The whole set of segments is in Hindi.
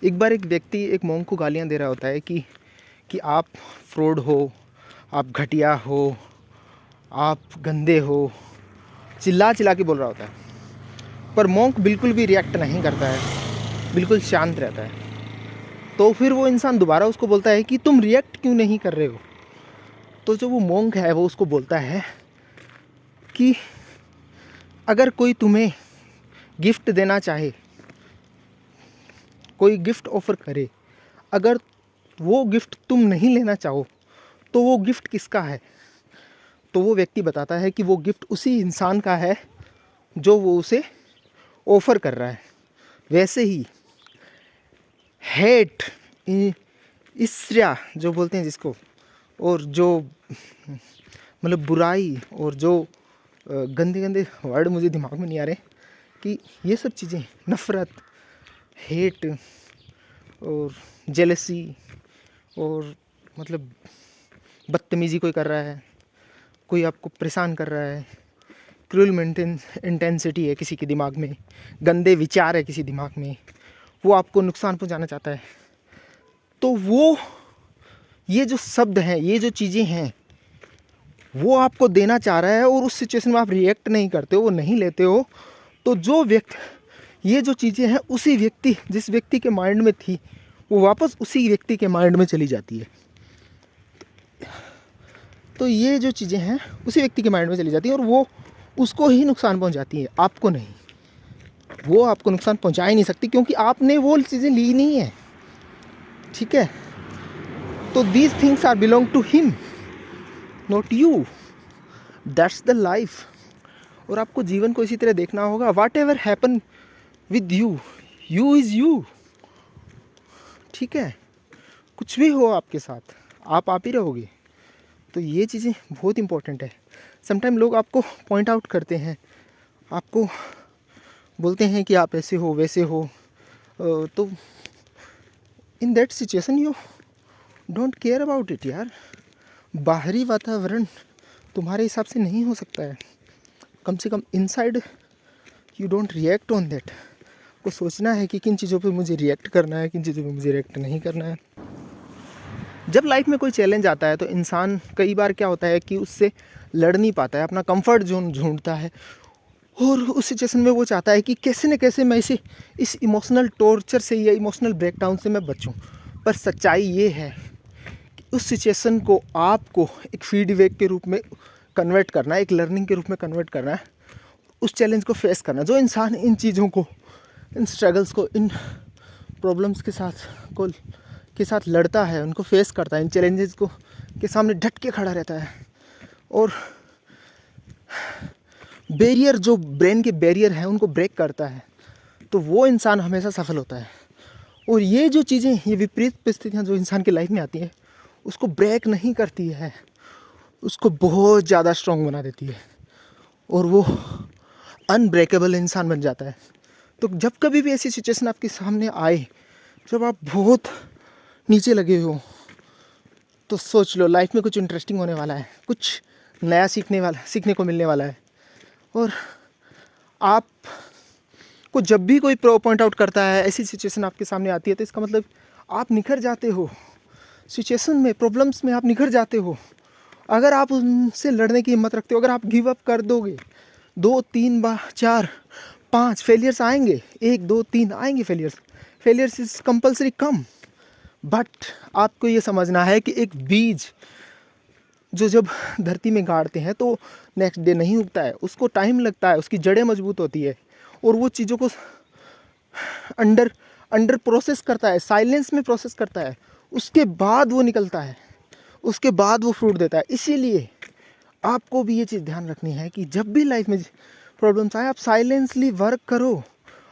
एक बार एक व्यक्ति एक मॉन्क को गालियाँ दे रहा होता है कि आप फ्रॉड हो, आप घटिया हो, आप गंदे हो, चिल्ला चिल्ला के बोल रहा होता है। पर मॉन्क बिल्कुल भी रिएक्ट नहीं करता है, बिल्कुल शांत रहता है। तो फिर वो इंसान दोबारा उसको बोलता है कि तुम रिएक्ट क्यों नहीं कर रहे हो। तो जो वो मॉन्क है वो उसको बोलता है कि अगर कोई तुम्हें गिफ्ट देना चाहे, कोई गिफ्ट ऑफ़र करे, अगर वो गिफ्ट तुम नहीं लेना चाहो तो वो गिफ्ट किसका है। तो वो व्यक्ति बताता है कि वो गिफ्ट उसी इंसान का है जो वो उसे ऑफ़र कर रहा है। वैसे ही हेट, ईर्ष्या जो बोलते हैं जिसको, और जो मतलब बुराई और जो गंदे गंदे वर्ड मुझे दिमाग में नहीं आ रहे, कि ये सब चीज़ें, नफ़रत, हेट और जेलसी और मतलब बदतमीज़ी कोई कर रहा है, कोई आपको परेशान कर रहा है, क्रूअल इंटेंसिटी है किसी के दिमाग में, गंदे विचार है किसी दिमाग में, वो आपको नुकसान पहुंचाना चाहता है। तो वो ये जो शब्द हैं, ये जो चीज़ें हैं, वो आपको देना चाह रहा है और उस सिचुएशन में आप रिएक्ट नहीं करते हो, वो नहीं लेते हो। तो जो व्यक्ति, ये जो चीज़ें हैं उसी व्यक्ति, जिस व्यक्ति के माइंड में थी, वो वापस उसी व्यक्ति के माइंड में चली जाती है। तो ये जो चीज़ें हैं उसी व्यक्ति के माइंड में चली जाती हैं और वो उसको ही नुकसान पहुंचाती है, आपको नहीं। वो आपको नुकसान पहुंचा ही नहीं सकती क्योंकि आपने वो चीज़ें ली नहीं है, ठीक है। तो these things are belong to him, not you. That's the life. और आपको जीवन को इसी तरह देखना होगा। Whatever happen with you, you is you, ठीक है। कुछ भी हो आपके साथ, आप ही रहोगे। तो ये चीज़ें बहुत इंपॉर्टेंट है। समटाइम लोग आपको पॉइंट आउट करते हैं, आपको बोलते हैं कि आप ऐसे हो वैसे हो, तो in that situation you don't care about it यार। बाहरी वातावरण तुम्हारे हिसाब से नहीं हो सकता है, कम से come inside you don't react on that. को सोचना है कि किन चीज़ों पे मुझे रिएक्ट करना है, किन चीज़ों पे मुझे रिएक्ट नहीं करना है। जब लाइफ में कोई चैलेंज आता है तो इंसान कई बार क्या होता है कि उससे लड़ नहीं पाता है, अपना कंफर्ट जोन ढूंढता है और उस सिचुएशन में वो चाहता है कि कैसे न कैसे मैं इस इमोशनल टॉर्चर से या इमोशनल ब्रेकडाउन से मैं बचूं। पर सच्चाई ये है कि उस सिचुएशन को आपको एक फीडबैक के रूप में कन्वर्ट करना है, एक लर्निंग के रूप में कन्वर्ट करना है, उस चैलेंज को फेस करना। जो इंसान इन चीज़ों को, इन स्ट्रगल्स को, इन प्रॉब्लम्स के साथ लड़ता है, उनको फेस करता है, इन चैलेंजेस को के सामने डट के खड़ा रहता है और बैरियर, जो ब्रेन के बैरियर हैं उनको ब्रेक करता है, तो वो इंसान हमेशा सफल होता है। और ये जो चीज़ें, ये विपरीत परिस्थितियाँ जो इंसान की लाइफ में आती हैं, उसको ब्रेक नहीं करती है, उसको बहुत ज़्यादा स्ट्रॉन्ग बना देती है और वो अनब्रेकेबल इंसान बन जाता है। तो जब कभी भी ऐसी सिचुएशन आपके सामने आए, जब आप बहुत नीचे लगे हो, तो सोच लो लाइफ में कुछ इंटरेस्टिंग होने वाला है, कुछ नया सीखने को मिलने वाला है। और आप को जब भी कोई पॉइंट आउट करता है, ऐसी सिचुएशन आपके सामने आती है, तो इसका मतलब आप निखर जाते हो सिचुएशन में, प्रॉब्लम्स में आप निखर जाते हो। अगर आप उनसे लड़ने की हिम्मत रखते हो, अगर आप गिव अप कर दोगे, 2 3 बार 4 5 फेलियर्स आएंगे, 1 2 3 आएंगे failures is compulsory come. But आपको ये समझना है कि एक बीज जो जब धरती में गाड़ते हैं तो नेक्स्ट डे नहीं उगता है, उसको टाइम लगता है, उसकी जड़ें मजबूत होती है और वो चीज़ों को अंडर प्रोसेस करता है, साइलेंस में प्रोसेस करता है, उसके बाद वो निकलता है, उसके बाद वो फ्रूट देता है। इसीलिए आपको भी ये चीज़ ध्यान रखनी है कि जब भी लाइफ में प्रॉब्लम्स आए, आप साइलेंसली वर्क करो,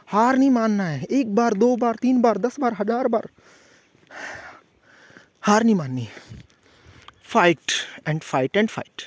हार नहीं मानना है। 1 बार 2 बार 3 बार 10 बार 1000 बार हार नहीं माननी है। Fight and fight and fight.